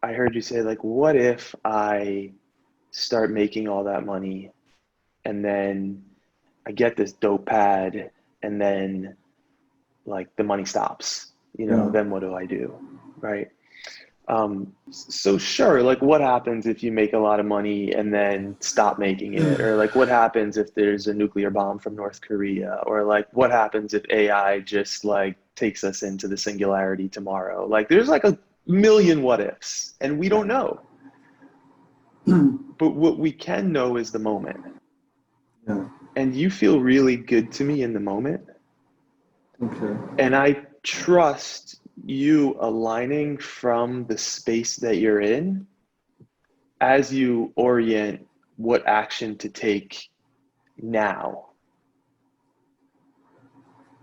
I heard you say like, what if I start making all that money and then I get this dope pad and then like the money stops, Yeah. then what do I do? Right. So sure, like what happens if you make a lot of money and then stop making it? Or like what happens if there's a nuclear bomb from North Korea? Or like what happens if AI just like takes us into the singularity tomorrow? Like there's like a million what ifs and we don't know. But what we can know is the moment. Yeah. And you feel really good to me in the moment. Okay. And I trust you aligning from the space that you're in as you orient what action to take now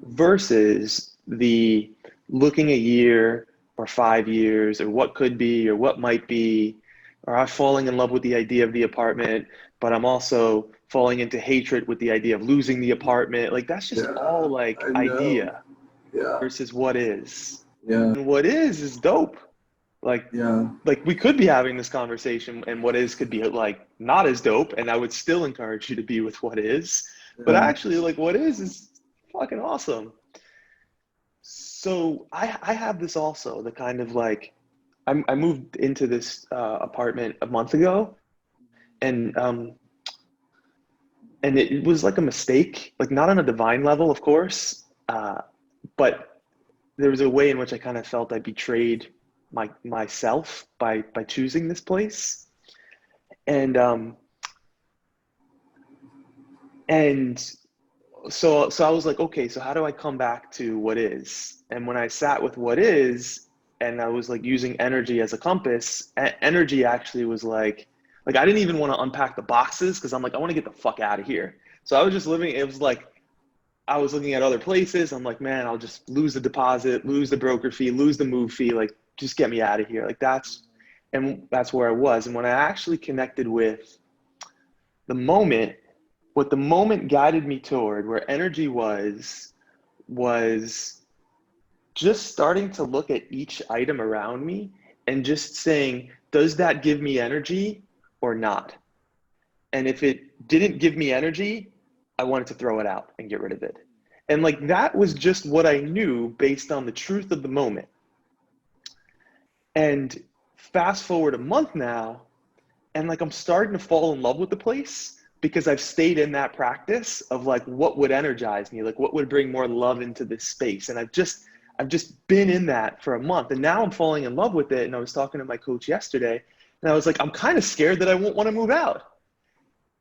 versus the looking a year or 5 years or what could be or what might be, or I'm falling in love with the idea of the apartment, but I'm also falling into hatred with the idea of losing the apartment. Like that's just all Yeah. like I know. idea Yeah. versus what is. Yeah. And what is dope. Like Yeah. like we could be having this conversation and what is could be like not as dope and I would still encourage you to be with what is, but Yeah. actually like what is fucking awesome. So I have this also, the kind of like I moved into this apartment a month ago, and it was like a mistake, like not on a divine level of course, but there was a way in which I kind of felt I betrayed myself by choosing this place. And and so I was like, okay, so how do I come back to what is? And when I sat with what is, and I was like using energy as a compass, energy actually was like I didn't even want to unpack the boxes because I'm like, I want to get the fuck out of here. So I was just living, it was like I was looking at other places. I'm like, man, I'll just lose the deposit, lose the broker fee, lose the move fee, like just get me out of here. Like that's where I was. And when I actually connected with the moment, what the moment guided me toward, where energy was just starting to look at each item around me and just saying, does that give me energy or not? And if it didn't give me energy, I wanted to throw it out and get rid of it. And like that was just what I knew based on the truth of the moment. And fast forward a month now, and like I'm starting to fall in love with the place because I've stayed in that practice of like what would energize me, like what would bring more love into this space. And I've just been in that for a month and now I'm falling in love with it. And I was talking to my coach yesterday and I was like, I'm kind of scared that I won't want to move out.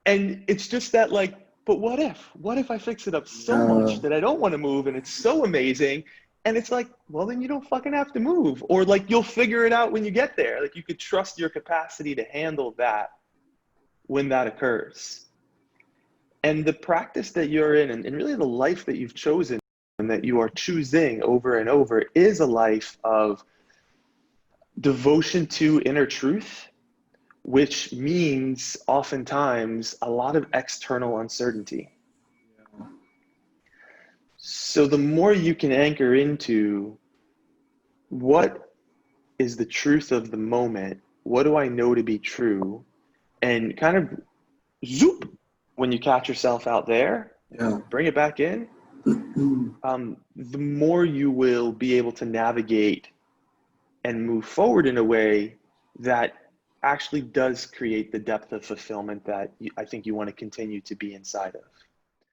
And it's just that like, but what if I fix it up so Yeah. much that I don't want to move and it's so amazing? And it's like, well, then you don't fucking have to move. Or like you'll figure it out when you get there. Like you could trust your capacity to handle that when that occurs. And the practice that you're in, and really the life that you've chosen and that you are choosing over and over, is a life of devotion to inner truth, which means oftentimes a lot of external uncertainty. So the more you can anchor into what is the truth of the moment, what do I know to be true, and kind of zoop when you catch yourself out there, Yeah. bring it back in, the more you will be able to navigate and move forward in a way that actually does create the depth of fulfillment that I think you want to continue to be inside of.